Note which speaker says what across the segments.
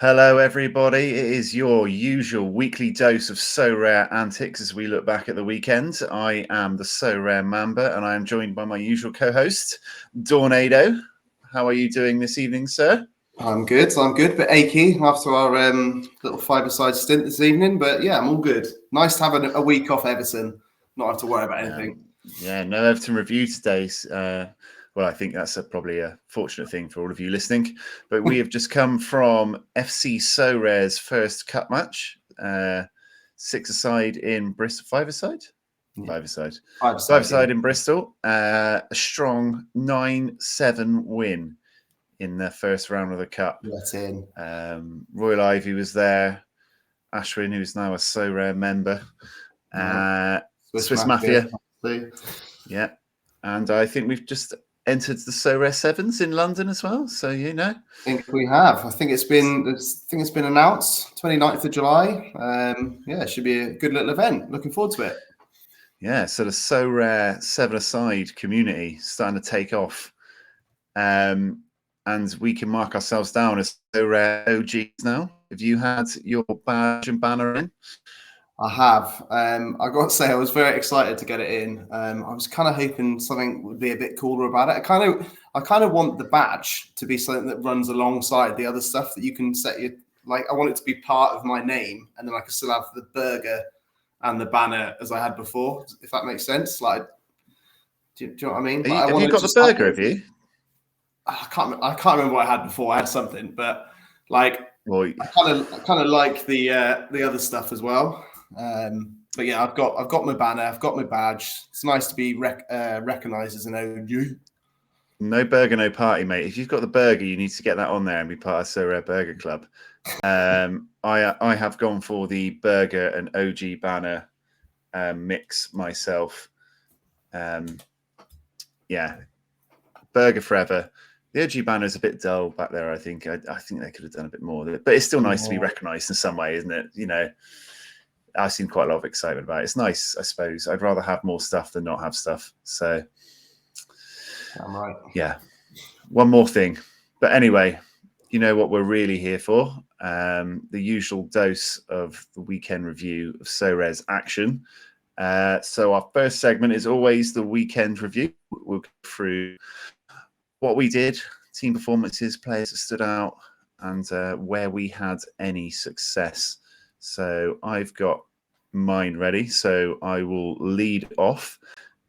Speaker 1: Hello, everybody. It is your usual weekly dose of So Rare antics as we look back at the weekend. I am the So Rare Mamba, and I am joined by my usual co-host, Dornado. How are you doing this evening, sir?
Speaker 2: I'm good, but achy after our little five-a-side stint this evening. But yeah, I'm all good. Nice to have a week off Everton, not have to worry about anything.
Speaker 1: No Everton review today. Well, I think that's probably a fortunate thing for all of you listening. But we have just come from FC So Rare's first cup match, 6-a-side in Bristol, 5-a-side?
Speaker 2: Yeah.
Speaker 1: Five-a-side.
Speaker 2: Five-a-side,
Speaker 1: Five-a-side in Bristol. A strong 9-7 win in the first round of the cup.
Speaker 2: Let in.
Speaker 1: Royal Ivy was there. Ashwin, who's now a So Rare member. Swiss Mafia. Yeah. And I think we've just entered the So Rare Sevens in London as well. So,
Speaker 2: I think we have. I think it's been announced 29th of July. It should be a good little event. Looking forward to it.
Speaker 1: Yeah, so the So Rare 7-a-side community starting to take off. And we can mark ourselves down as So Rare OGs now. Have you had your badge and banner in?
Speaker 2: I have. I got to say, I was very excited to get it in. I was kind of hoping something would be a bit cooler about it. I kind of want the badge to be something that runs alongside the other stuff that you can set your, like, I want it to be part of my name, and then I can still have the burger and the banner as I had before, if that makes sense. Like, do you know what I mean?
Speaker 1: Have you got the burger? Have you?
Speaker 2: I can't remember what I had before. I had something, but like, I kind of like the other stuff as well. But yeah, I've got my banner, I've got my badge. It's nice to be recognised as an OG.
Speaker 1: No burger, no party, mate. If you've got the burger, you need to get that on there and be part of So Rare Burger Club. I have gone for the burger and OG banner mix myself. Burger forever. The OG banner is a bit dull back there, I think. I think they could have done a bit more with it. But it's still nice to be recognised in some way, isn't it? I've seen quite a lot of excitement about it. It's nice, I suppose. I'd rather have more stuff than not have stuff. So,
Speaker 2: I'm right.
Speaker 1: Yeah. One more thing. But anyway, you know what we're really here for. The usual dose of the weekend review of So Rare's action. So our first segment is always the weekend review. We'll go through what we did, team performances, players that stood out, and where we had any success. So I've got mine ready. So I will lead off,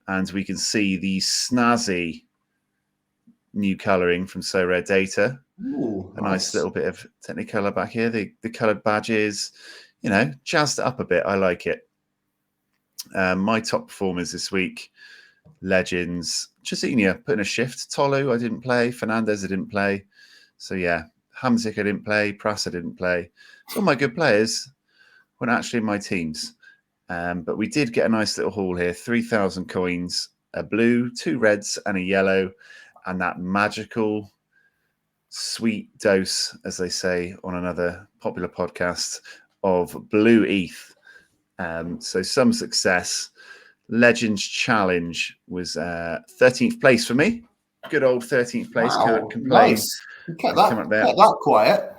Speaker 1: and we can see the snazzy new colouring from So Rare Data.
Speaker 2: Ooh,
Speaker 1: a nice little bit of Technicolor back here. The coloured badges, jazzed it up a bit. I like it. My top performers this week, legends. Chesina put in a shift. Tolu, I didn't play. Fernandez, I didn't play. So yeah, Hamzik, I didn't play. Prass, I didn't play. So all my good players weren't actually in my teams. But we did get a nice little haul here. 3,000 coins, a blue, 2 reds and a yellow, and that magical sweet dose, as they say on another popular podcast, of blue ETH. So some success. Legends Challenge was 13th place for me. Good old 13th place.
Speaker 2: Wow,
Speaker 1: can't complain.
Speaker 2: Nice. You kept that quiet.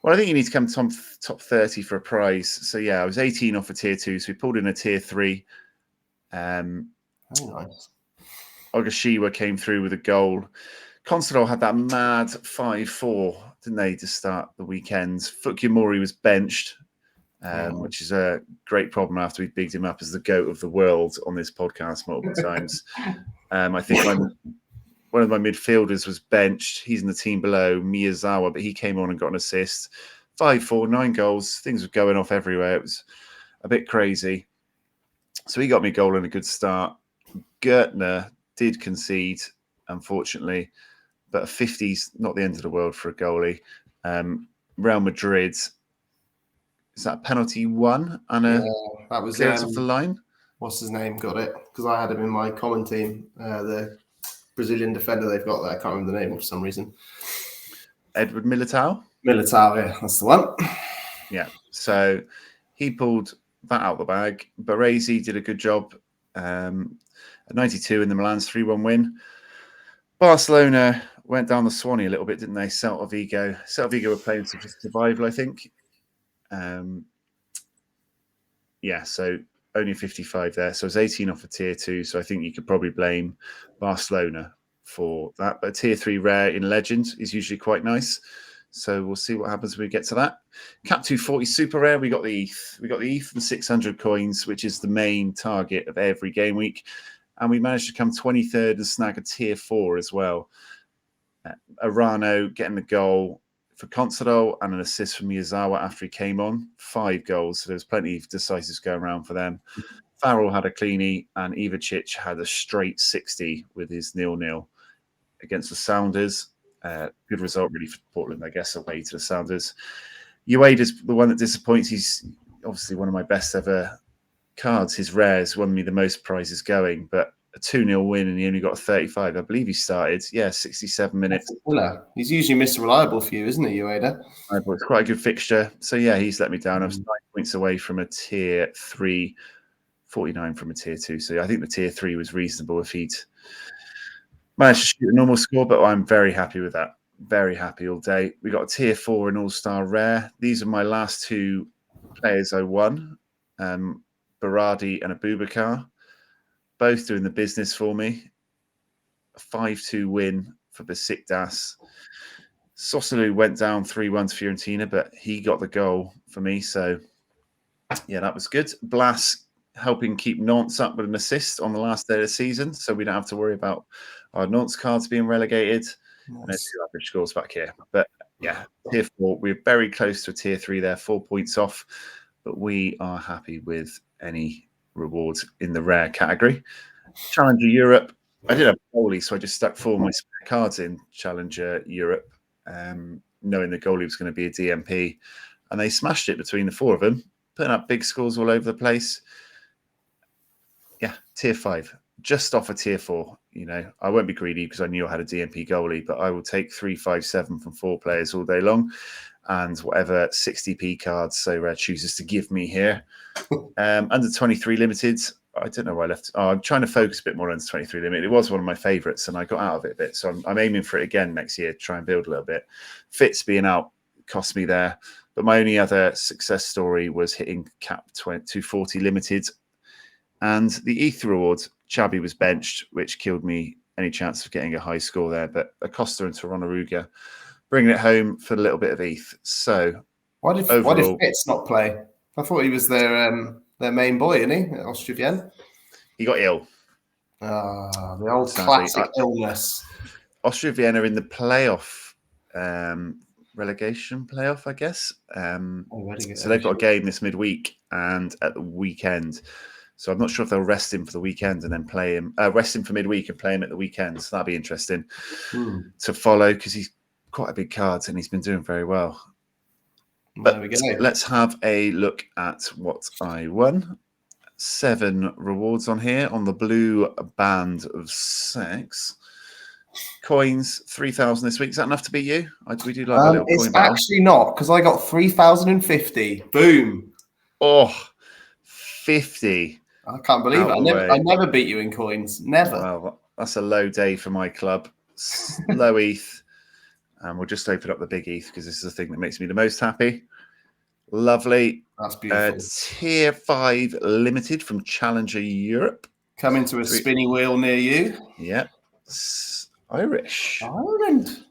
Speaker 1: Well, I think you need to come top 30 for a prize. So yeah, I was 18 off a tier 2, so we pulled in a tier 3.
Speaker 2: Very nice.
Speaker 1: Ogashiwa came through with a goal. Constantine had that mad 5-4, didn't they, to start the weekends. Fukuyamori was benched, which is a great problem after we bigged him up as the GOAT of the world on this podcast multiple times. I think one of my midfielders was benched. He's in the team below, Miyazawa, but he came on and got an assist. 5-4, 9 goals. Things were going off everywhere. It was a bit crazy. So he got me a goal and a good start. Gertner did concede, unfortunately, but a 50's not the end of the world for a goalie. Real Madrid, is that penalty 1 and
Speaker 2: that was
Speaker 1: clearance off the line?
Speaker 2: What's his name? Got it, because I had him in my common team. The Brazilian defender they've got there. I can't remember the name for some reason.
Speaker 1: Edward Militao?
Speaker 2: Militao, yeah, that's the one.
Speaker 1: Yeah, so he pulled that out the bag. Baresi did a good job at 92 in the Milan's 3-1 win. Barcelona went down the Swanee a little bit, didn't they? Celta Vigo were playing for survival, I think. So only 55 there. So it's 18 off a tier 2. So I think you could probably blame Barcelona for that. But a tier 3 rare in Legend is usually quite nice. So we'll see what happens when we get to that. Cap 240 super rare. We got the ETH. We got the ETH and 600 coins, which is the main target of every game week. And we managed to come 23rd and snag a tier 4 as well. Arano getting the goal for Consadole and an assist from Miyazawa after he came on. 5 goals. So there's plenty of decisives going around for them. Farrell had a cleanie and Ivacic had a straight 60 with his 0-0 against the Sounders. Good result really for Portland, I guess, away to the Sounders. Ueda's the one that disappoints. He's obviously one of my best ever cards. His rares won me the most prizes going, but a 2-0 win and he only got a 35. I believe he started, 67 minutes.
Speaker 2: He's usually Mr. Reliable for you, isn't he, Ueda?
Speaker 1: It's quite a good fixture. So, he's let me down. I was 9 points away from a tier 3, 49 from a tier 2. So, I think the tier 3 was reasonable if he'd managed to shoot a normal score, but I'm very happy with that. Very happy all day. We got a tier 4 and all-star rare. These are my last 2 players I won. Berardi and Abubakar. Both doing the business for me. A 5-2 win for Besiktas. Sosolu went down 3-1 to Fiorentina, but he got the goal for me. So, that was good. Blas helping keep Nantes up with an assist on the last day of the season, so we don't have to worry about our Nantes cards being relegated. Nice. And there's 2 average scores back here. But, tier 4. We're very close to a tier 3 there, 4 points off. But we are happy with any rewards in the rare category. Challenger Europe. I did have a goalie, so I just stuck 4 of my spare cards in Challenger Europe, knowing the goalie was going to be a DMP. And they smashed it between the 4 of them, putting up big scores all over the place. Tier 5. Just off a tier 4. I won't be greedy because I knew I had a DMP goalie, but I will take 3-5-7 from 4 players all day long. And whatever 60p cards So Red chooses to give me here. Under 23 limited. I don't know why I left. I'm trying to focus a bit more on under 23 limited. It was one of my favourites, and I got out of it a bit. So I'm aiming for it again next year, try and build a little bit. Fitz being out cost me there. But my only other success story was hitting cap 240 limited. And the ETH reward, Chabi was benched, which killed me any chance of getting a high score there. But Acosta and Toranaruga bringing it home for a little bit of ETH. So
Speaker 2: why did Fitz not play? I thought he was their main boy, isn't he? At Austria.
Speaker 1: He got ill.
Speaker 2: The old classic illness.
Speaker 1: Austria Vienna in the playoff, relegation playoff, I guess. So they've got a game this midweek and at the weekend. So I'm not sure if they'll rest him for the weekend and then play him, rest him for midweek and play him at the weekend. So that'll be interesting to follow because he's quite a big card and he's been doing very well. But let's have a look at what I won. 7 rewards on here on the blue band of 6. Coins, 3,000 this week. Is that enough to beat you? We do like a little coin battle.
Speaker 2: It's actually not, because I got 3,050. Boom.
Speaker 1: 50.
Speaker 2: I can't believe it. I never beat you in coins. Never.
Speaker 1: Well, that's a low day for my club. Low ETH. And we'll just open up the big ETH because this is the thing that makes me the most happy. Lovely.
Speaker 2: That's beautiful.
Speaker 1: Tier 5 limited from Challenger Europe.
Speaker 2: Coming to a spinny wheel near you.
Speaker 1: Yeah. Irish.
Speaker 2: Ireland.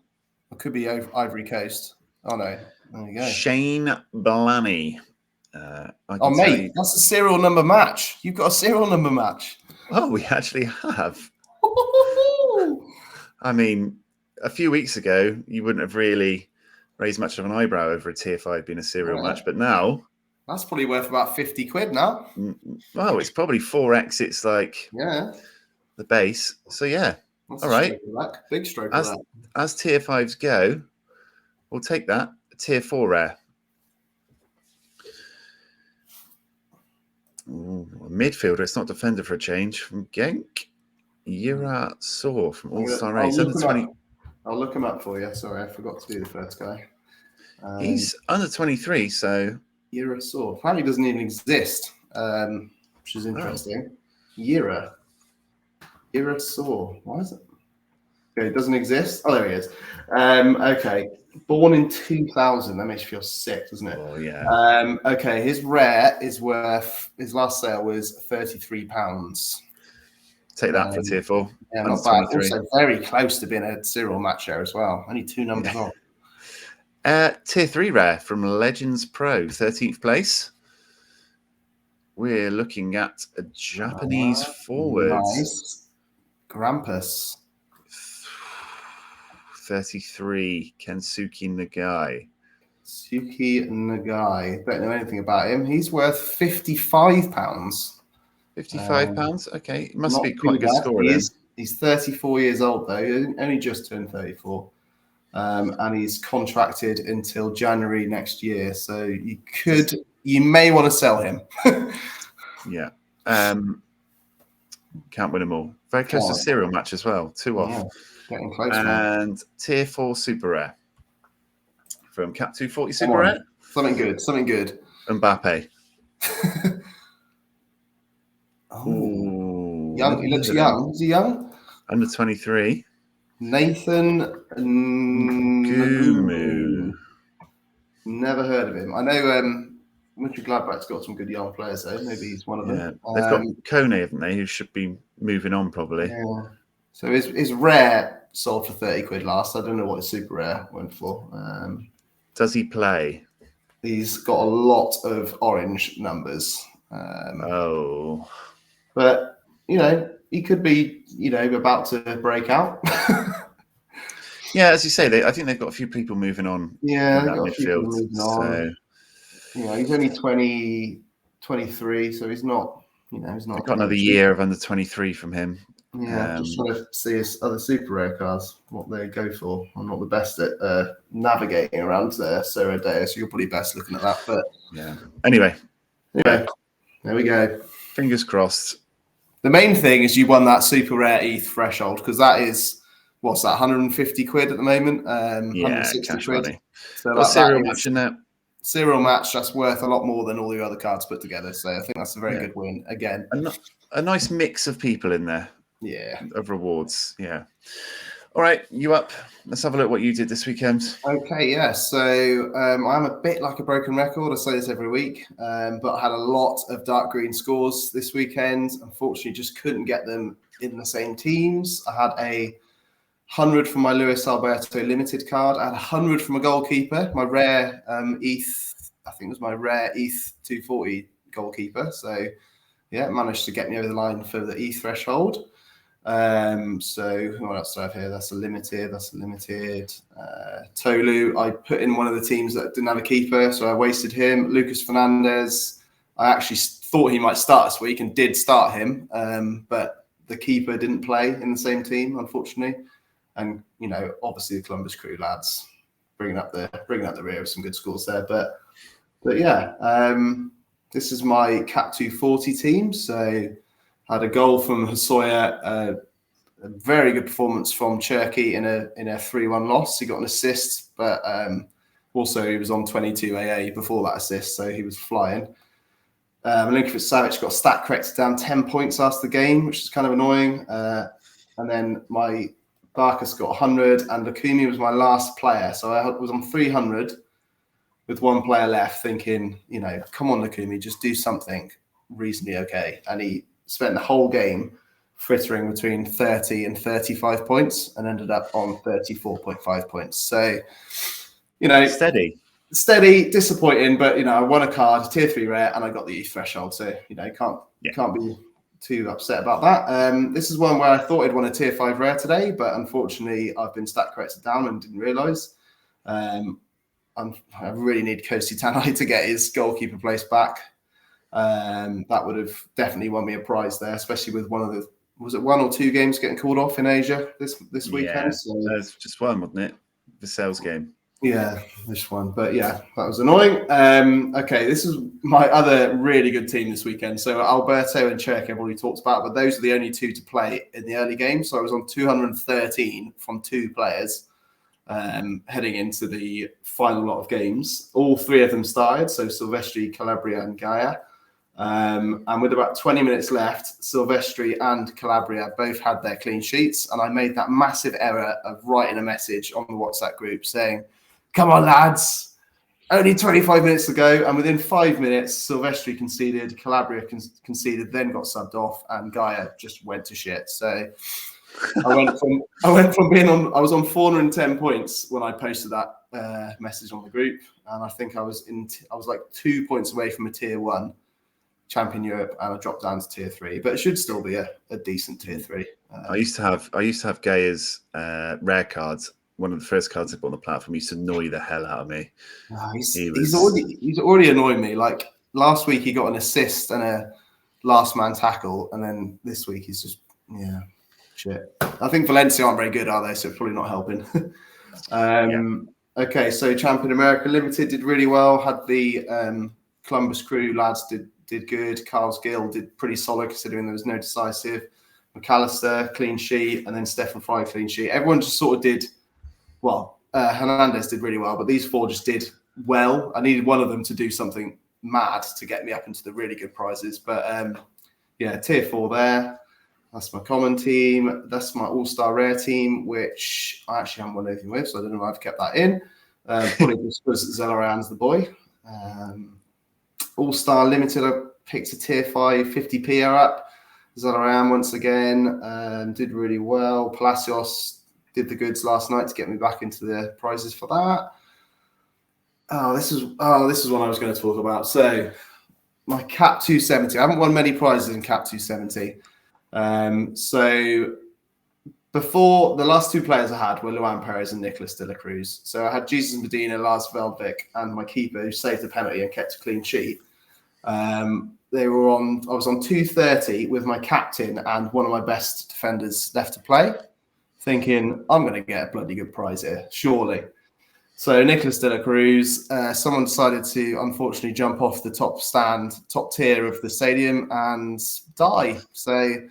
Speaker 2: It could be Ivory Coast. Oh, no. There you go.
Speaker 1: Shane Blaney.
Speaker 2: Mate, that's a serial number match. You've got a serial number match.
Speaker 1: Oh, we actually have. I mean, a few weeks ago, you wouldn't have really raised much of an eyebrow over a tier 5 being a serial match, but now
Speaker 2: that's probably worth about 50 quid now.
Speaker 1: Oh, it's probably 4x. It's like the base. So that's all right.
Speaker 2: Big stroke.
Speaker 1: As tier 5s go, we'll take that. A tier 4 rare. Ooh, a midfielder. It's not defender for a change from Genk. Yura Saw from All Star Race.
Speaker 2: I'll look him up for you. Sorry, I forgot to do the first guy.
Speaker 1: He's under 23, so
Speaker 2: Yura Saw. Apparently doesn't even exist, which is interesting. Yura Saw. Why is it? Okay, it doesn't exist. Oh, there he is. Okay, born in 2000. That makes you feel sick, doesn't it?
Speaker 1: Oh yeah.
Speaker 2: Okay, his rare is worth. His last sale was £33.
Speaker 1: Take that for tier 4.
Speaker 2: Yeah,
Speaker 1: Under
Speaker 2: not bad.
Speaker 1: 23.
Speaker 2: Also, very close to being a serial match share as well. Only 2 numbers off.
Speaker 1: Tier 3 rare from Legends Pro, 13th place. We're looking at a Japanese forward.
Speaker 2: Nice. Grampus.
Speaker 1: 33, Kensuke Nagai.
Speaker 2: Suki Nagai. Don't know anything about him. He's worth £55.
Speaker 1: £55. Okay, it must
Speaker 2: Not
Speaker 1: be quite a
Speaker 2: too
Speaker 1: good
Speaker 2: bad.
Speaker 1: score then.
Speaker 2: He's 34 years old though. He only just turned 34. And he's contracted until January next year. So you may want to sell him.
Speaker 1: Yeah. Can't win them all. Very close to serial match as well. 2 off.
Speaker 2: Yeah, getting close.
Speaker 1: And tier 4 super rare from Cap 240 super rare.
Speaker 2: Something good.
Speaker 1: Mbappe.
Speaker 2: Oh, young. He looks young. Is he young?
Speaker 1: Under 23.
Speaker 2: Nathan
Speaker 1: Gumu.
Speaker 2: Never heard of him. I know Richard Gladbach's got some good young players though. Maybe he's one of them.
Speaker 1: They've got Kone, haven't they, who should be moving on probably.
Speaker 2: Yeah. So his rare sold for 30 quid last. I don't know what his super rare went for.
Speaker 1: Does he play?
Speaker 2: He's got a lot of orange numbers. But, he could be, about to break out.
Speaker 1: Yeah, as you say, I think they've got a few people moving on.
Speaker 2: Yeah,
Speaker 1: in that midfield. So
Speaker 2: he's only 23, so he's not. He's not.
Speaker 1: They've got another year of under 23 from him.
Speaker 2: Yeah, just trying to see his other super rare cards, what they go for. I'm not the best at navigating around Sorare, so you're probably best looking at that. But
Speaker 1: yeah. Anyway,
Speaker 2: there we go.
Speaker 1: Fingers crossed.
Speaker 2: The main thing is you won that super rare ETH threshold because that is. What's that? 150 quid at the moment. 160 quid.
Speaker 1: Money.
Speaker 2: So
Speaker 1: got serial match in there.
Speaker 2: Serial match that's worth a lot more than all the other cards put together. So I think that's a very good win again.
Speaker 1: A nice mix of people in there.
Speaker 2: Yeah.
Speaker 1: Of rewards. Yeah. All right, you up? Let's have a look what you did this weekend.
Speaker 2: Okay, yeah. So I'm a bit like a broken record. I say this every week, but I had a lot of dark green scores this weekend. Unfortunately, just couldn't get them in the same teams. I had 100 from my Luis Alberto limited card. I had 100 from a goalkeeper. My rare ETH, I think it was my rare ETH 240 goalkeeper. So, yeah, managed to get me over the line for the ETH threshold. So, what else do I have here? That's a limited. Tolu, I put in one of the teams that didn't have a keeper, so I wasted him. Lucas Fernandez, I actually thought he might start this week and did start him, but the keeper didn't play in the same team, unfortunately. And obviously the Columbus Crew lads bringing up the rear with some good scores there. But yeah, this is my Cap 240 team. So I had a goal from Hosoya, a very good performance from Cherky in a 3-1 loss. He got an assist, but also he was on 22 AA before that assist, so he was flying. Milinkovic Savic got stat corrected down 10 points after the game, which is kind of annoying. And then my Barkas got 100 and Lukumi was my last player. So I was on 300 with one player left thinking, come on, Lukumi, just do something reasonably okay. And he spent the whole game frittering between 30 and 35 points and ended up on 34.5 points. So, steady, disappointing, but, I won a card, tier 3 rare, and I got the ETH threshold. So, can't be too upset about that. This is one where I thought I'd won a tier 5 rare today, but unfortunately I've been stat corrected down and didn't realise. I really need Kosi Tanai to get his goalkeeper place back. That would have definitely won me a prize there, especially with was it 1 or 2 games getting called off in Asia this weekend?
Speaker 1: Yeah, so there's just one, wasn't it? The sales game.
Speaker 2: Yeah, this one. But yeah, that was annoying. Okay, this is my other really good team this weekend. So Alberto and Cherky I've already talked about, but those are the only 2 to play in the early game. So I was on 213 from 2 players heading into the final lot of games. All 3 of them started. So Silvestri, Calabria and Gaia. And with about 20 minutes left, Silvestri and Calabria both had their clean sheets. And I made that massive error of writing a message on the WhatsApp group saying, come on, lads, only 25 minutes to go. And within 5 minutes, Silvestri conceded, Calabria conceded, then got subbed off, and Gaia just went to shit. So I went from being on, I was on 410 points when I posted that message on the group. And I think I was like 2 points away from a tier 1 champion Europe, and I dropped down to tier 3, but it should still be a decent tier 3.
Speaker 1: I used to have Gaia's rare cards. One of the first cards I put on the platform used to annoy the hell out of me.
Speaker 2: He's already annoying me. Like last week, he got an assist and a last man tackle, and then this week he's just shit. I think Valencia aren't very good, are they? So it's probably not helping. Okay, so Champion America Limited did really well. Had the Columbus Crew lads did good. Carl's Gill did pretty solid considering there was no decisive. McAllister clean sheet, and then Stefan Fry clean sheet. Everyone just sort of did well. Hernandez did really well, but these 4 just did well. I needed one of them to do something mad to get me up into the really good prizes. But tier 4 there. That's my common team. That's my all-star rare team, which I actually haven't won anything with, so I don't know why I've kept that in. Probably just because Zelaran's the boy. All-star limited, I picked a tier 5 50p up. Zelaran once again did really well. Palacios did the goods last night to get me back into the prizes for that. This is what I was going to talk about. So my Cap 270. I haven't won many prizes in Cap 270. So before, the last 2 players I had were Luan Perez and Nicolas de la Cruz. So I had Jesus Medina, Lars Veldvik, and my keeper who saved a penalty and kept a clean sheet. I was on 230 with my captain and one of my best defenders left to play, thinking I'm going to get a bloody good prize here, surely. So Nicolas de la Cruz, someone decided to unfortunately jump off the top tier of the stadium and die. So,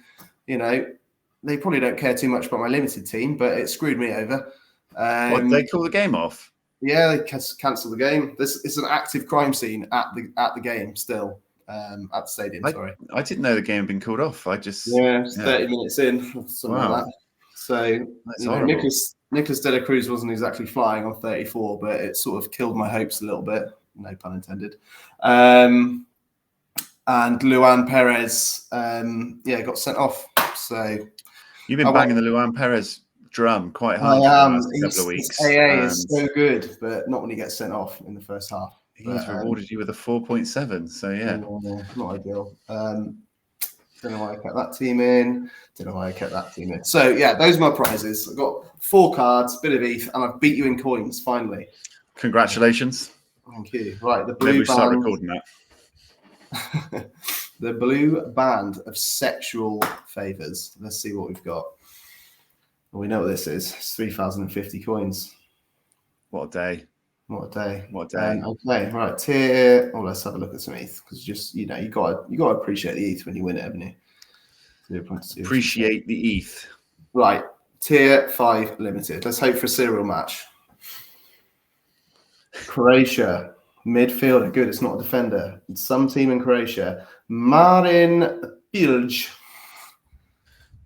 Speaker 2: they probably don't care too much about my limited team, but it screwed me over.
Speaker 1: What, they call the game off?
Speaker 2: Yeah, they cancelled the game. This is an active crime scene at the game still, at the stadium. Sorry,
Speaker 1: I didn't know the game had been called off.
Speaker 2: 30 minutes in, something like that. So Nicolas de la Cruz wasn't exactly flying on 34, but it sort of killed my hopes a little bit. No pun intended. And Luan Perez, got sent off. So
Speaker 1: you've been banging the Luan Perez drum quite hard for the last couple of weeks.
Speaker 2: His AA is so good, but not when he gets sent off in the first half.
Speaker 1: He's rewarded you with a 4.7, so yeah.
Speaker 2: Not ideal. Don't know why I kept that team in. So yeah, those are my prizes. I've got 4 cards, bit of ETH, and I've beat you in coins, finally.
Speaker 1: Congratulations.
Speaker 2: Thank you. Right, the blue
Speaker 1: Maybe we
Speaker 2: band.
Speaker 1: start recording that.
Speaker 2: The blue band of sexual favours. Let's see what we've got. Well, we know what this is. It's 3,050 coins.
Speaker 1: What a day.
Speaker 2: Okay, right. Tier. Oh, let's have a look at some ETH, because just you got to appreciate the ETH when you win it, haven't you? 0.2.
Speaker 1: Appreciate the ETH.
Speaker 2: Right. Tier 5 limited. Let's hope for a serial match. Croatia midfielder. Good. It's not a defender. It's some team in Croatia. Marin Bilge.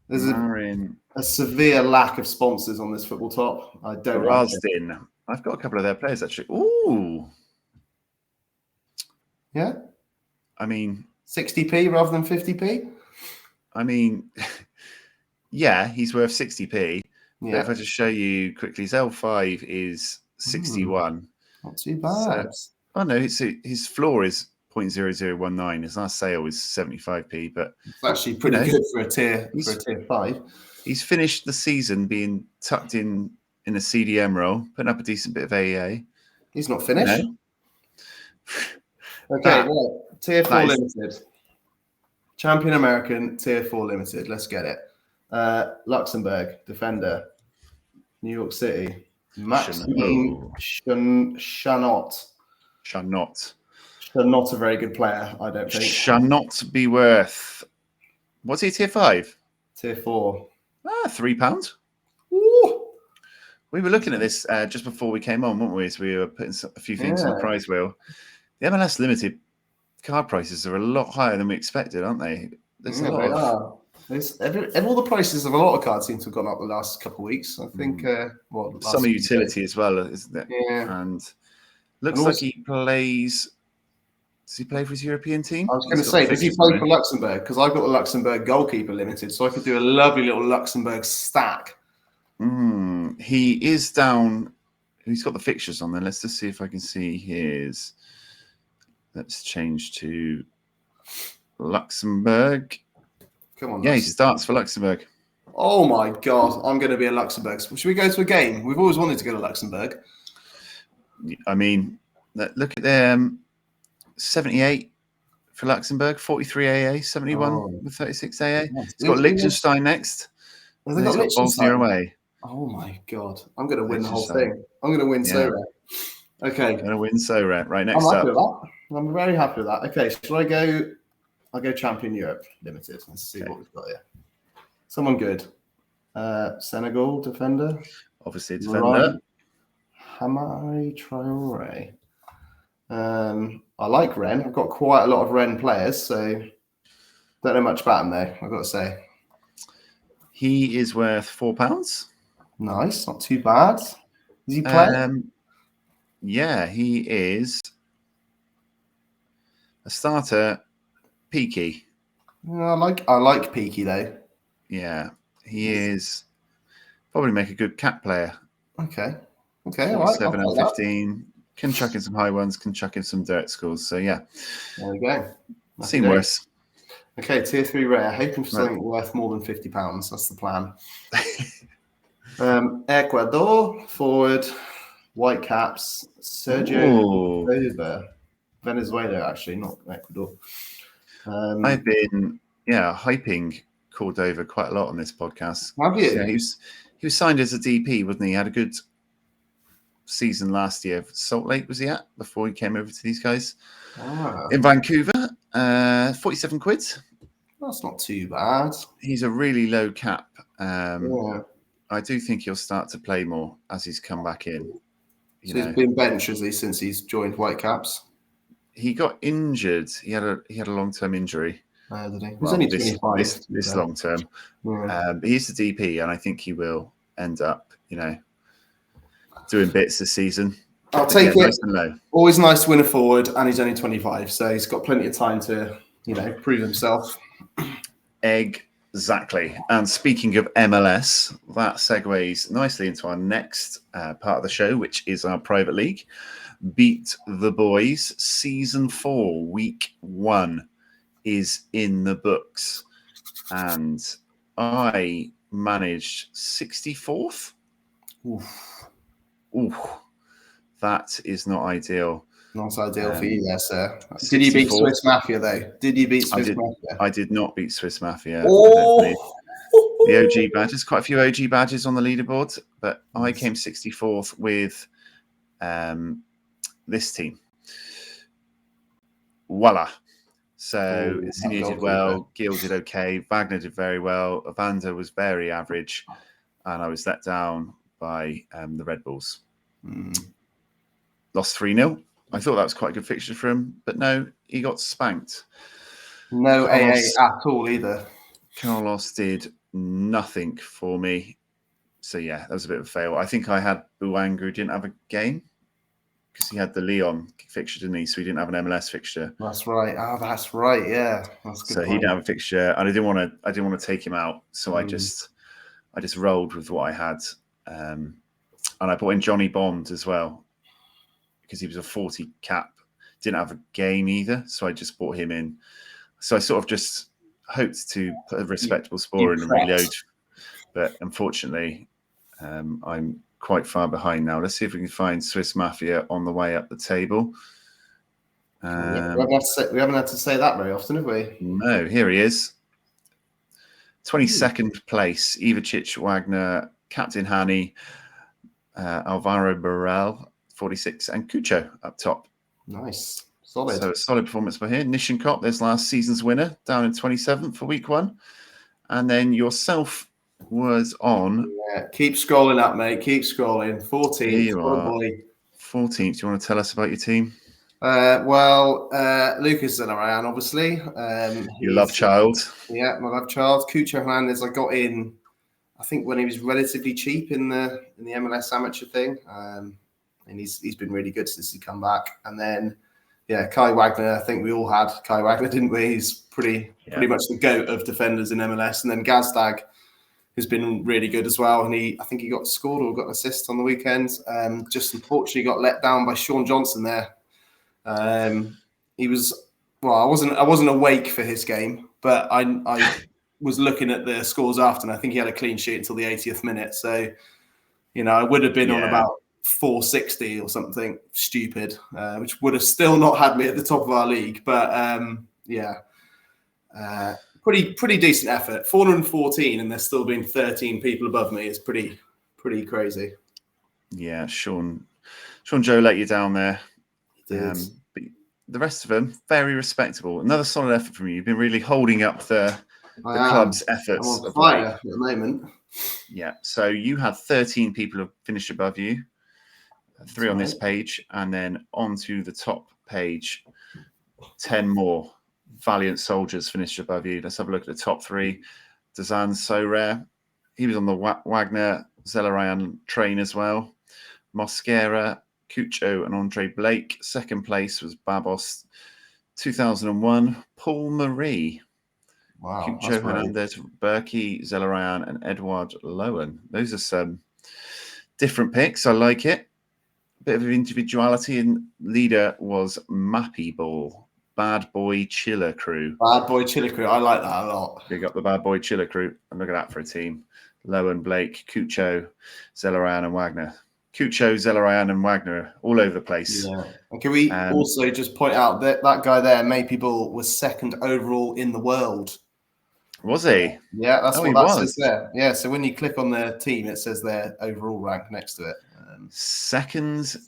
Speaker 2: There's a severe lack of sponsors on this football top. I don't like it.
Speaker 1: I've got a couple of their players actually. Ooh.
Speaker 2: Yeah.
Speaker 1: I mean,
Speaker 2: 60p rather than 50p.
Speaker 1: I mean, yeah, he's worth 60p.
Speaker 2: Yeah.
Speaker 1: But if I just show you quickly, his L5 is 61.
Speaker 2: Not too bad.
Speaker 1: His floor is 0.0019. His last sale is 75p, but
Speaker 2: it's actually pretty good for a tier 5.
Speaker 1: He's finished the season being tucked in a CDM role, putting up a decent bit of AEA.
Speaker 2: He's not finished. Okay, tier 4 limited. Champion American, tier 4 limited. Let's get it. Luxembourg, defender. New York City. Maxime Chanot. Not a very good player, I don't think.
Speaker 1: Chanot be worth. What's he, tier 5?
Speaker 2: Tier 4.
Speaker 1: £3.
Speaker 2: Ooh.
Speaker 1: We were looking at this just before we came on, weren't we? So we were putting a few things on the prize wheel. The MLS Limited card prices are a lot higher than we expected, aren't they? There's a lot
Speaker 2: They
Speaker 1: of...
Speaker 2: are. All the prices of a lot of cards seem to have gone up the last couple of weeks. I think,
Speaker 1: summer utility as well, isn't it?
Speaker 2: Yeah.
Speaker 1: And looks
Speaker 2: And
Speaker 1: like he plays... Does he play for his European team?
Speaker 2: I was going to say, does he play for Luxembourg? Because I've got the Luxembourg goalkeeper limited, so I could do a lovely little Luxembourg stack.
Speaker 1: He is down. He's got the fixtures on there. Let's just see if I can see his. Let's change to Luxembourg.
Speaker 2: Come on.
Speaker 1: Yeah, he starts for Luxembourg.
Speaker 2: Oh my God, I'm going to be a Luxembourg. Should we go to a game? We've always wanted to go to Luxembourg.
Speaker 1: I mean, look at them. 78 for Luxembourg, 43 AA, 71 with 36 AA. He's got Liechtenstein next.
Speaker 2: Have they got
Speaker 1: Bosnia away.
Speaker 2: Oh my God, I'm going to win the whole thing. I'm going to win so rare. Okay.
Speaker 1: Going to win so rare. Right, next
Speaker 2: I'm
Speaker 1: up.
Speaker 2: happy with that. I'm very happy with that. Okay, shall I go? I'll go Champion Europe Limited. Let's see what we've got here. Someone good. Senegal defender.
Speaker 1: Obviously a defender.
Speaker 2: Hamari Traore. I like Ren. I've got quite a lot of Ren players, so don't know much about him though, I've got to say.
Speaker 1: He is worth £4.
Speaker 2: Nice, not too bad. Is he playing?
Speaker 1: Yeah, he is a starter. Peaky.
Speaker 2: I like Peaky though.
Speaker 1: Yeah, he is probably make a good cap player.
Speaker 2: Okay.
Speaker 1: 47 and 15. Can chuck in some high ones, can chuck in some dirt scores. So yeah.
Speaker 2: There we go.
Speaker 1: Seen worse.
Speaker 2: Okay, tier 3 rare. Hoping for something worth more than £50. That's the plan. Ecuador forward, white caps, Sergio Over. Venezuela, actually, not Ecuador.
Speaker 1: I've been hyping Cordova quite a lot on this podcast.
Speaker 2: Have you?
Speaker 1: Yeah, he was signed as a DP, wasn't he? He had a good season last year. Salt Lake was he at before he came over to these guys in Vancouver? 47 quid.
Speaker 2: That's not too bad.
Speaker 1: He's a really low cap. I do think he'll start to play more as he's come back in.
Speaker 2: He's been benched, has he, since he's joined Whitecaps?
Speaker 1: He got injured. He had a long-term injury.
Speaker 2: Did he? He's only 25.
Speaker 1: This long term. But he's the DP, and I think he will end up, doing bits this season.
Speaker 2: I'll take it. Nice and low. Always nice to win a forward, and he's only 25, so he's got plenty of time to, prove himself.
Speaker 1: Exactly. And speaking of MLS, that segues nicely into our next part of the show, which is our private league. Beat the Boys Season 4, Week 1 is in the books. And I managed 64th. Oof. That is not ideal.
Speaker 2: Not ideal for you there, sir. Did you beat Swiss Mafia, though?
Speaker 1: I did not beat Swiss Mafia.
Speaker 2: Oh!
Speaker 1: The OG badges, quite a few OG badges on the leaderboard, but I came 64th with this team. Voila. So Insigne did well, Gil did okay, Wagner did very well, Evander was very average, and I was let down by the Red Bulls. Lost 3-0. I thought that was quite a good fixture for him, but no, he got spanked.
Speaker 2: No AA at all either.
Speaker 1: Carlos did nothing for me. So yeah, that was a bit of a fail. I think I had Buanga, who didn't have a game because he had the Lyon fixture, didn't he? So he didn't have an MLS fixture.
Speaker 2: That's right. That's right. Yeah. That's good.
Speaker 1: So he didn't have a fixture, and I didn't want to take him out. So I just rolled with what I had. And I brought in Johnny Bond as well, because he was a 40 cap, didn't have a game either. So I just brought him in. So I sort of just hoped to put a respectable score in and reload. But unfortunately, I'm quite far behind now. Let's see if we can find Swiss Mafia on the way up the table.
Speaker 2: We haven't had to say that very often, have we?
Speaker 1: No, here he is. 22nd place, Ivacic, Wagner, Captain Hani, Alvaro Burrell, 46, and Cucho up top.
Speaker 2: Nice. Solid.
Speaker 1: So a solid performance by here. Nishankop, there's last season's winner, down in 27th for week 1. And then yourself was on...
Speaker 2: Yeah, keep scrolling up, mate. Keep scrolling. 14th.
Speaker 1: Here you are. 14th. Do you want to tell us about your team?
Speaker 2: Lucas Zelarayan, obviously.
Speaker 1: Your love child.
Speaker 2: Yeah, my love child. Cucho Hernandez, I got in, I think, when he was relatively cheap in the MLS amateur thing. And he's been really good since he come back. And then, Kai Wagner, I think we all had Kai Wagner, didn't we? He's pretty much the GOAT of defenders in MLS. And then Gazdag has been really good as well. And I think he got scored or got an assist on the weekend. Just unfortunately got let down by Sean Johnson there. He was, I wasn't awake for his game, but I was looking at the scores after, and I think he had a clean sheet until the 80th minute. So, I would have been on about 460 or something stupid, which would have still not had me at the top of our league. But pretty decent effort. 414, and there's still been 13 people above me is pretty crazy.
Speaker 1: Yeah, Sean Joe let you down there. But the rest of them, very respectable. Another solid effort from you. You've been really holding up the club's efforts.
Speaker 2: I'm on fire at the moment.
Speaker 1: Yeah, so you had 13 people who finished above you, 3 on this page, and then onto the top page, 10 more valiant soldiers finished above you. Let's have a look at the top 3. Dazan Sorare, he was on the Wagner Zelarayan train as well. Mosquera, Cucho and Andre Blake. Second place was Babos 2001. Paul Marie.
Speaker 2: Wow.
Speaker 1: Cucho Hernandez, Berkey, Zelarayan, and Edward Lowen. Those are some different picks. I like it. Bit of individuality. And leader was Mappy Ball. Bad Boy Chiller Crew.
Speaker 2: Bad Boy Chiller Crew. I like that a lot.
Speaker 1: Big up the Bad Boy Chiller Crew. And look at that for a team. Lowen, Blake, Cucho, Zelarayan, and Wagner. Cucho, Zelarayan, and Wagner all over the place.
Speaker 2: Yeah. And can we also just point out that guy there, Mappy Ball, was 2nd overall in the world.
Speaker 1: Was he?
Speaker 2: Yeah, that's what that says there. Yeah, so when you click on their team, it says their overall rank next to it.
Speaker 1: Second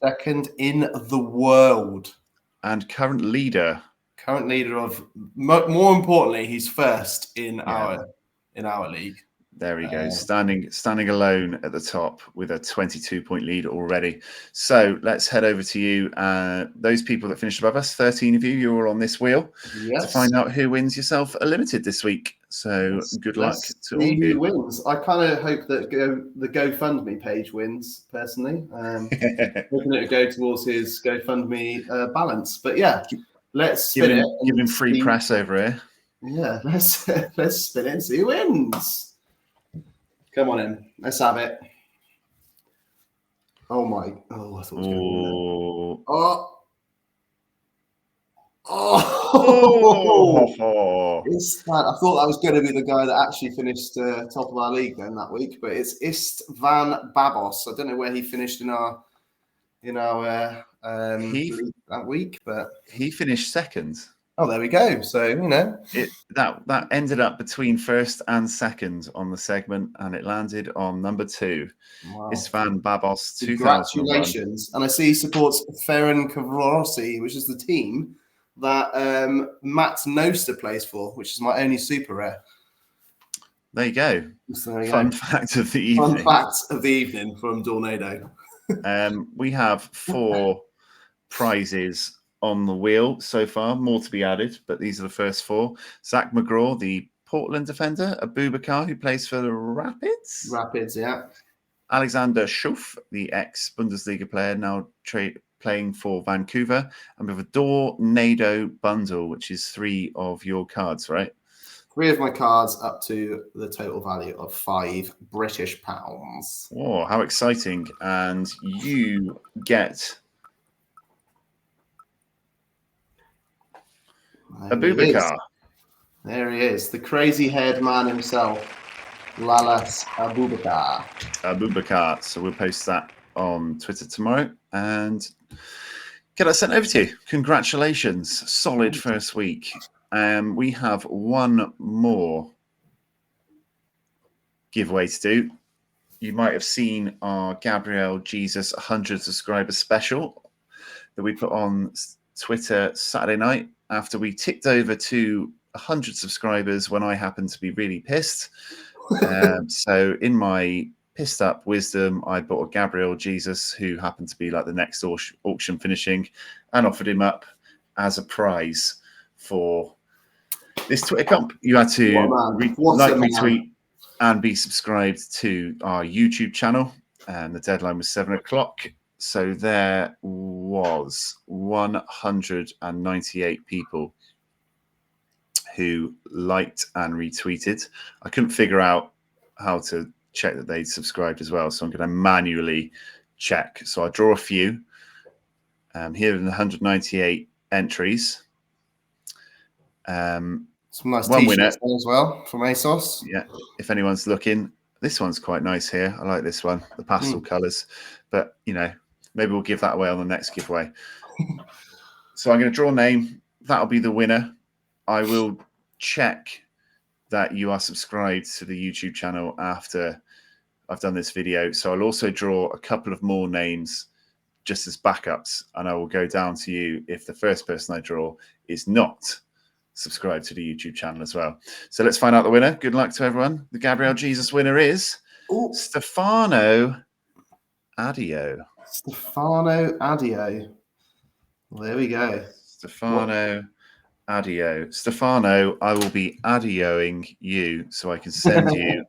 Speaker 2: in the world.
Speaker 1: And current leader.
Speaker 2: Current leader of, more importantly, he's 1st in our league.
Speaker 1: There he goes, standing alone at the top with a 22-point lead already. So let's head over to you. Those people that finished above us, 13 of you, you're all on this wheel to find out who wins yourself a limited this week. So good luck to all of you.
Speaker 2: Who wins? I kind of hope that the GoFundMe page wins, personally. Hoping it to go towards his GoFundMe balance. But let's spin it.
Speaker 1: Give him free press over here.
Speaker 2: Yeah, let's spin it and see who wins. Come on in. Let's have it. Oh, I thought it was going to be I thought that was going to be the guy that actually finished top of our league then that week, but it's Istvan Babos. I don't know where he finished in our league that week, but
Speaker 1: he finished 2nd.
Speaker 2: Oh, there we go. So,
Speaker 1: that ended up between 1st and 2nd on the segment, and it landed on number 2. Wow. Istvan Babos, 2001.
Speaker 2: Congratulations. And I see he supports Ferenc Rossi, which is the team that Matt Noster plays for, which is my only super rare.
Speaker 1: There you go. Fun fact of the evening.
Speaker 2: Fun fact of the evening from Dornado.
Speaker 1: We have 4 prizes on the wheel so far, more to be added, but these are the first 4. Zach McGraw, the Portland defender. Abubakar, who plays for the Rapids. Alexander Schuff, the ex-Bundesliga player, now playing for Vancouver. And we have a Dornado bundle, which is 3 of your cards, right?
Speaker 2: 3 of my cards up to the total value of £5 British.
Speaker 1: Oh, how exciting. And you get Abubakar.
Speaker 2: There he is, the crazy haired man himself, Lalas
Speaker 1: Abubakar. So we'll post that on Twitter tomorrow and get that sent over to you. Congratulations. Solid first week. We have one more giveaway to do. You might have seen our Gabriel Jesus 100 subscriber special that we put on Twitter Saturday night after we ticked over to 100 subscribers when I happened to be really pissed. So in my pissed up wisdom, I bought a Gabriel Jesus, who happened to be like the next auction finishing, and offered him up as a prize for this Twitter comp. You had to retweet, and be subscribed to our YouTube channel. And the deadline was 7 o'clock. So there was 198 people who liked and retweeted. I couldn't figure out how to check that they'd subscribed as well. So I'm going to manually check. So I draw a few. Here are the 198 entries.
Speaker 2: Some nice
Speaker 1: one winner
Speaker 2: as well from ASOS.
Speaker 1: Yeah, if anyone's looking, this one's quite nice here. I like this one, the pastel colours. But, you know, maybe we'll give that away on the next giveaway. So I'm going to draw a name. That'll be the winner. I will check that you are subscribed to the YouTube channel after I've done this video. So I'll also draw a couple of more names just as backups, and I will go down to you if the first person I draw is not subscribe to the YouTube channel as well. So let's find out the winner. Good luck to everyone. The Gabriel Jesus winner is Stefano Adio.
Speaker 2: Stefano Adio. Well, there we go.
Speaker 1: Stefano Adio. Stefano, I will be adioing you so I can send you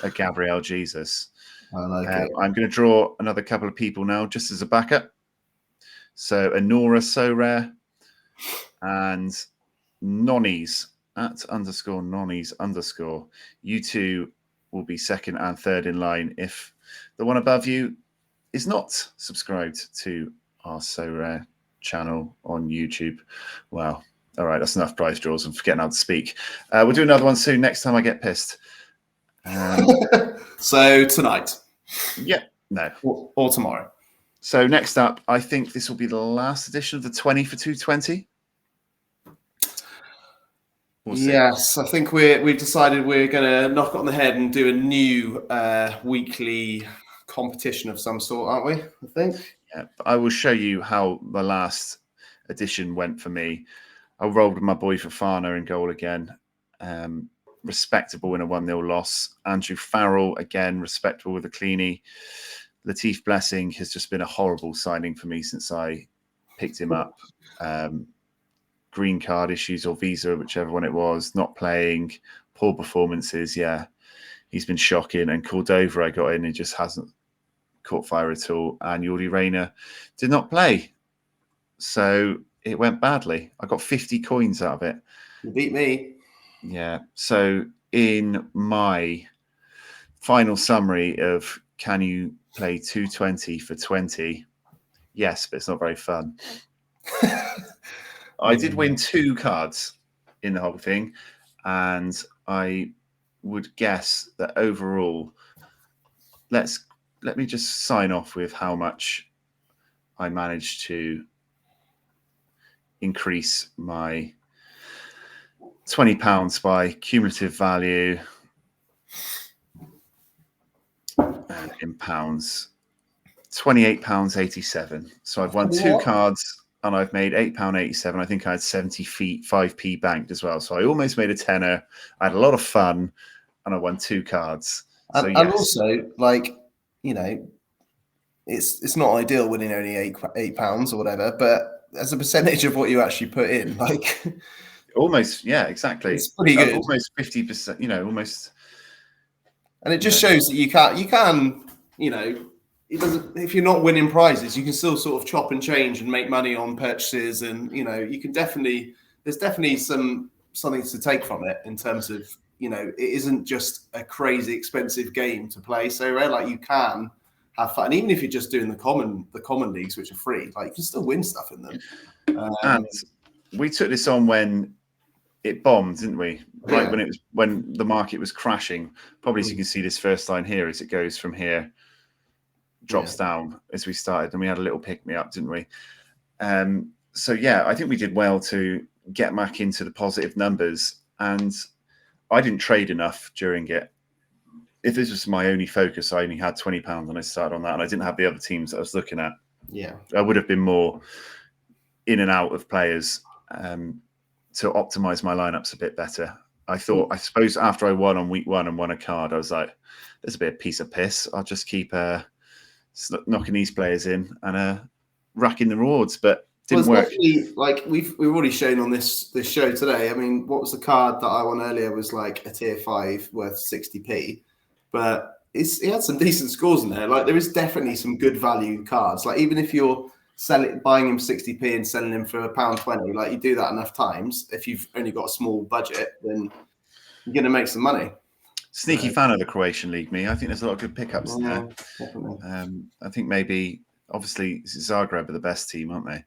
Speaker 1: a Gabriel Jesus.
Speaker 2: I like it.
Speaker 1: I'm going to draw another couple of people now just as a backup. So Anora Sorare and Nonnies @_Nonnies_. You two will be second and third in line if the one above you is not subscribed to our Sorare channel on YouTube. Wow. All right, that's enough prize draws. I'm forgetting how to speak. We'll do another one soon. Next time I get pissed.
Speaker 2: So tonight.
Speaker 1: Yeah. No.
Speaker 2: Or tomorrow.
Speaker 1: So next up, I think this will be the last edition of the 20 for 220.
Speaker 2: Yes, I think we've decided we're going to knock it on the head and do a new weekly competition of some sort, aren't we? I think.
Speaker 1: Yeah, I will show you how the last edition went for me. I rolled with my boy Fofana in goal again. Respectable in a 1-0 loss. Andrew Farrell, again, respectable with a cleanie. Latif Blessing has just been a horrible signing for me since I picked him up. Green card issues or visa, whichever one it was, not playing, poor performances. Yeah, he's been shocking. And Cordova, I got in, he just hasn't caught fire at all. And Jordi Reyna did not play. So it went badly. I got 50 coins out of it.
Speaker 2: You beat me.
Speaker 1: Yeah. So in my final summary of can you play 220 for 20? Yes, but it's not very fun. I did win 2 cards in the whole thing, and I would guess that overall, let me just sign off with how much I managed to increase my £20 by cumulative value in pounds, £28.87. So I've won 2 cards. And I've made £8.87. I think I had 75p banked as well. So I almost made a tenner. I had a lot of fun, and I won 2 cards. So,
Speaker 2: and also, like, you know, it's not ideal winning only £8 or whatever, but as a percentage of what you actually put in, like,
Speaker 1: almost, yeah, exactly.
Speaker 2: It's pretty good.
Speaker 1: Almost 50%. You know, almost.
Speaker 2: And it just shows that you can, you know. It doesn't. If you're not winning prizes, you can still sort of chop and change and make money on purchases, and you know you can definitely. There's definitely something to take from it in terms of, you know, it isn't just a crazy expensive game to play. So like you can have fun, and even if you're just doing the common leagues, which are free, like you can still win stuff in them.
Speaker 1: And we took this on when it bombed, didn't we? Right, when the market was crashing. Probably as you can see, this first line here as it goes from here. Drops down as we started, and we had a little pick me up, didn't we? So yeah, I think we did well to get back into the positive numbers, and I didn't trade enough during it. If this was my only focus, I only had £20 and I started on that, and I didn't have the other teams that I was looking at.
Speaker 2: Yeah,
Speaker 1: I would have been more in and out of players to optimize my lineups a bit better. I thought, I suppose after I won on week 1 and won a card, I was like, there's a bit of piece of piss. I'll just keep knocking these players in and racking the rewards, but didn't work.
Speaker 2: Definitely, like we've already shown on this show today. I mean, what was the card that I won earlier was like a tier 5 worth 60p, but he had some decent scores in there. Like there is definitely some good value cards. Like even if you're buying him 60p and selling him for £1.20, like you do that enough times, if you've only got a small budget, then you're going to make some money.
Speaker 1: Sneaky fan of the Croatian league, me. I think there's a lot of good pickups in there.
Speaker 2: Definitely.
Speaker 1: I think maybe, obviously, Zagreb are the best team, aren't they?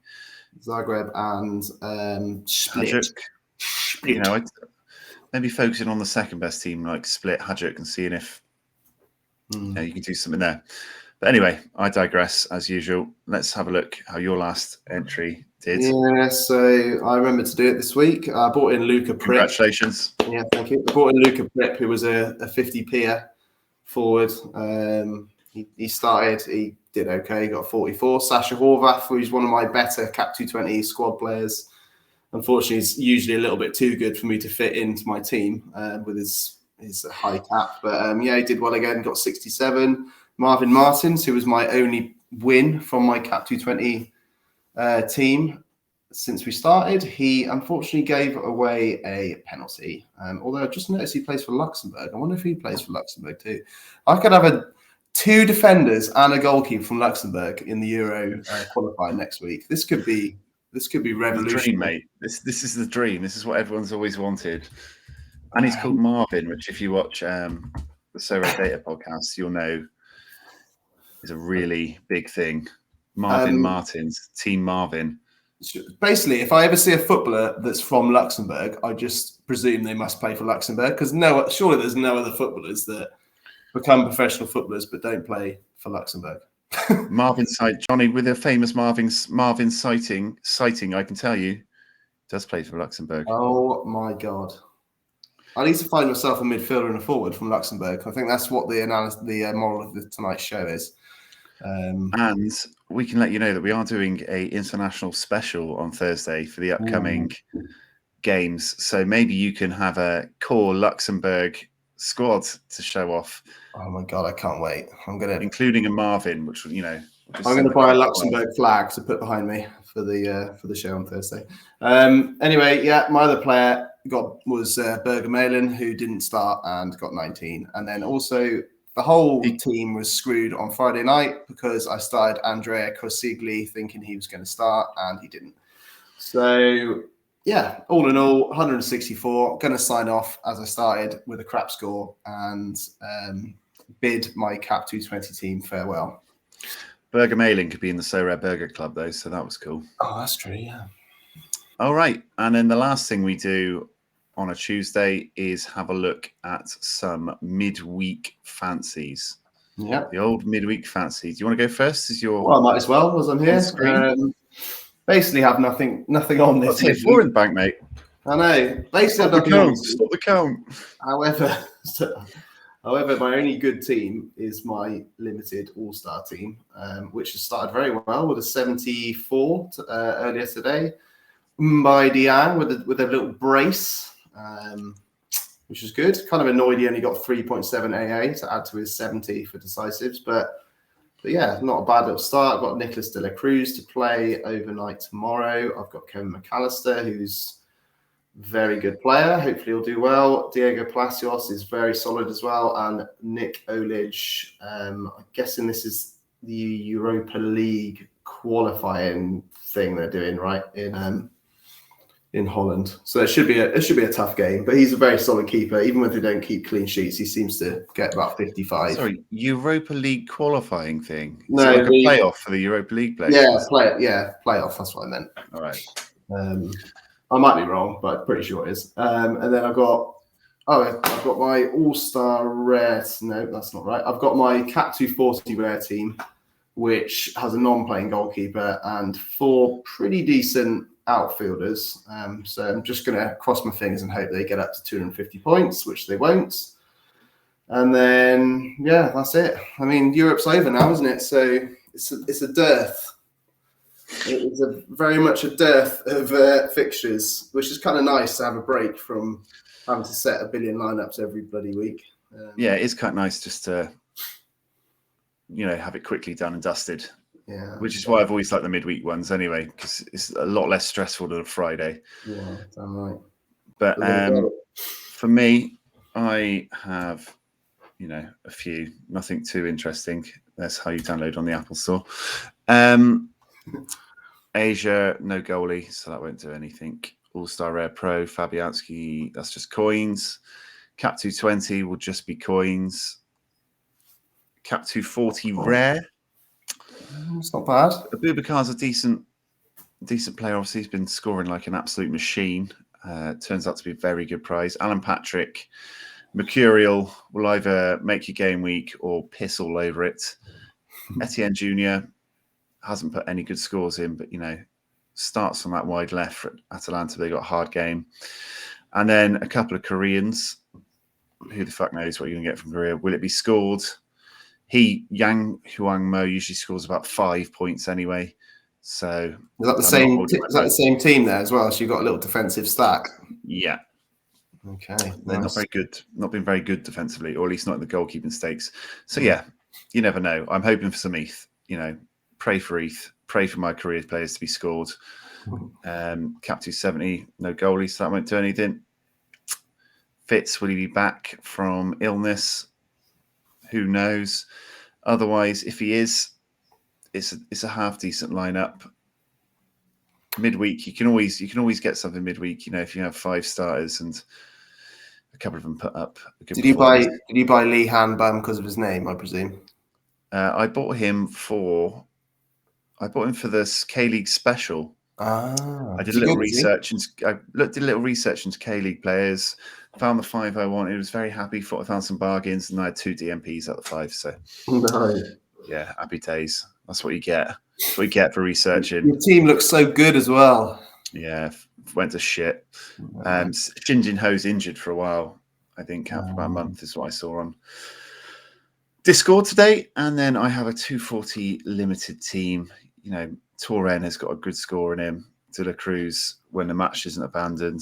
Speaker 2: Zagreb and Split.
Speaker 1: You know, maybe focusing on the second best team, like Split, Hajduk, and seeing if you can do something there. But anyway, I digress as usual. Let's have a look how your last entry did.
Speaker 2: Yeah, so I remember to do it this week. I bought in Luca Prip.
Speaker 1: Congratulations.
Speaker 2: Yeah, thank you. I bought in Luca Prip, who was a 50p forward. He started, he did okay, he got 44. Sasha Horvath, who's one of my better Cap 220 squad players. Unfortunately, he's usually a little bit too good for me to fit into my team with his high cap. But yeah, he did well again, got 67. Marvin Martins, who was my only win from my Cap 220 team since we started, he unfortunately gave away a penalty. Although I just noticed he plays for Luxembourg. I wonder if he plays for Luxembourg too. I could have 2 defenders and a goalkeeper from Luxembourg in the Euro qualifying next week. This could be revolutionary,
Speaker 1: the dream, mate. This is the dream. This is what everyone's always wanted. And he's called Marvin, which if you watch the Sorare Data podcast, you'll know is a really big thing. Marvin Martins, Team Marvin.
Speaker 2: Basically, if I ever see a footballer that's from Luxembourg, I just presume they must play for Luxembourg because surely there's no other footballers that become professional footballers but don't play for Luxembourg.
Speaker 1: Marvin Johnny with a famous Marvin sighting, I can tell you, does play for Luxembourg.
Speaker 2: Oh my God. I need to find myself a midfielder and a forward from Luxembourg. I think that's what the moral of tonight's show is.
Speaker 1: And we can let you know that we are doing a international special on Thursday for the upcoming games. So maybe you can have a core Luxembourg squad to show off.
Speaker 2: Oh my God, I can't wait.
Speaker 1: Including a Marvin, which I'm
Speaker 2: going to buy a Luxembourg flag to put behind me for the show on Thursday. Anyway, yeah, my other player was Berger Malin, who didn't start and got 19, and then also the whole team was screwed on Friday night because I started Andrea Corsigli thinking he was going to start and he didn't. So yeah, all in all, 164. Going to sign off as I started with a crap score and bid my Cap 220 team farewell.
Speaker 1: Berger Malin could be in the Sorare Burger Club though, so that was cool.
Speaker 2: Oh, that's true, yeah.
Speaker 1: All right, and then the last thing we do on a Tuesday is have a look at some midweek fancies.
Speaker 2: Yeah,
Speaker 1: the old midweek fancies. Do you want to go first?
Speaker 2: Well, I might as well, as I'm here. Basically, have nothing on this.
Speaker 1: Tier 4 in the bank, mate.
Speaker 2: I know. Basically,
Speaker 1: Stop the count.
Speaker 2: However, my only good team is my limited all-star team, which has started very well with a 74 earlier today. By Diang with a little brace. Which is good. Kind of annoyed he only got 3.7 AA to add to his 70 for decisives, but yeah, not a bad little start. I've got Nicholas de la Cruz to play overnight tomorrow. I've got Kevin McAllister, who's a very good player. Hopefully he'll do well. Diego Palacios is very solid as well, and Nick Olij. I'm guessing this is the Europa League qualifying thing they're doing, right? In Holland, so it should be a tough game. But he's a very solid keeper. Even when they don't keep clean sheets, he seems to get about 55.
Speaker 1: Sorry, Europa League qualifying thing.
Speaker 2: No,
Speaker 1: like a playoff for the Europa League players.
Speaker 2: Yeah, playoff. That's what I meant.
Speaker 1: All right.
Speaker 2: I might be wrong, but pretty sure it is. And then I've got my all-star rare. No, that's not right. I've got my Cap 240 rare team, which has a non-playing goalkeeper and 4 pretty decent outfielders. So I'm just going to cross my fingers and hope they get up to 250 points, which they won't. And then, yeah, that's it. I mean, Europe's over now, isn't it? So it's a dearth It's very much a dearth of fixtures, which is kind of nice to have a break from having to set a billion lineups every bloody week.
Speaker 1: Yeah, it is quite nice just to, have it quickly done and dusted.
Speaker 2: Yeah,
Speaker 1: which is why I've always liked the midweek ones anyway, because it's a lot less stressful than a Friday.
Speaker 2: Yeah, damn right.
Speaker 1: But for me, I have, a few, nothing too interesting. That's how you download on the Apple Store. Asia, no goalie, so that won't do anything. All-Star Rare Pro, Fabianski, that's just coins. Cap 220 will just be coins. Cap 240 Rare.
Speaker 2: It's not bad.
Speaker 1: Abubakar's a decent player. Obviously, he's been scoring like an absolute machine. Turns out to be a very good prize. Alan Patrick, Mercurial will either make your game week or piss all over it. Etienne Jr. hasn't put any good scores in, but starts on that wide left for Atalanta. They got a hard game. And then a couple of Koreans. Who the fuck knows what you're going to get from Korea? Will it be scored? Yang Huang Mo usually scores about 5 points anyway. So
Speaker 2: is that the same team there as well? So you've got a little defensive stack.
Speaker 1: Yeah.
Speaker 2: Okay.
Speaker 1: They're not very good. Not been very good defensively, or at least not in the goalkeeping stakes. So yeah, you never know. I'm hoping for some ETH. Pray for ETH. Pray for my career players to be scored. Cap 270, no goalie, so that won't do anything. Fitz, will he be back from illness? Who knows? Otherwise, if he is, it's a half decent lineup. Midweek, you can always get something midweek. If you have 5 starters and a couple of them put up.
Speaker 2: Did you buy Lee Hanbam because of his name? I presume.
Speaker 1: I bought him for this K-League special. I did a little research and did a little research into K-League players. Found the 5 I wanted. Was very happy. Thought I found some bargains, and I had 2 DMPs out of the 5. So, yeah, happy days. That's what you get. That's what you get for researching.
Speaker 2: Your team looks so good as well.
Speaker 1: Yeah, went to shit. Shin Jin Ho's injured for a while. I think out for about a month is what I saw on Discord today. And then I have a 240 limited team. Torren has got a good score in him. De La Cruz, when the match isn't abandoned,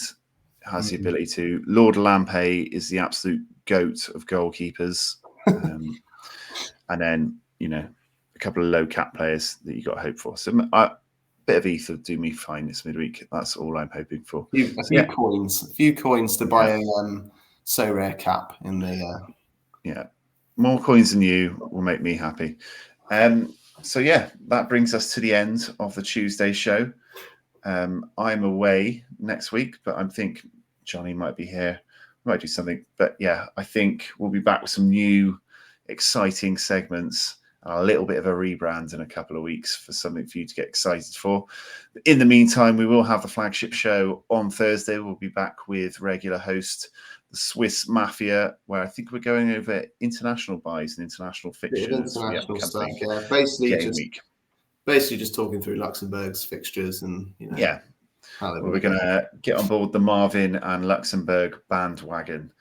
Speaker 1: has the ability to. Lord Lampe is the absolute goat of goalkeepers. And then, a couple of low cap players that you got to hope for. So a bit of ETH will do me fine this midweek. That's all I'm hoping for.
Speaker 2: A few coins to buy a so rare cap in the.
Speaker 1: Yeah, more coins than you will make me happy. So yeah, that brings us to the end of the Tuesday show. I'm away next week, but I think Johnny might be here. We might do something. But yeah, I think we'll be back with some new exciting segments and a little bit of a rebrand in a couple of weeks for something for you to get excited for. In the meantime, we will have the flagship show on Thursday. We'll be back with regular host, the Swiss Mafia, where I think we're going over international buys and international fixtures.
Speaker 2: International stuff, yeah. Basically just talking through Luxembourg's fixtures and
Speaker 1: we're going to get on board the Marvin and Luxembourg bandwagon.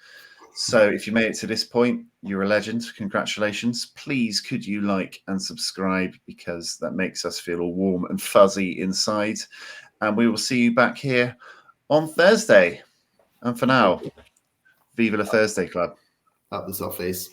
Speaker 1: So if you made it to this point, you're a legend. Congratulations. Please could you like and subscribe, because that makes us feel all warm and fuzzy inside. And we will see you back here on Thursday. And for now, Viva la Thursday Club.
Speaker 2: Up the Zoffies.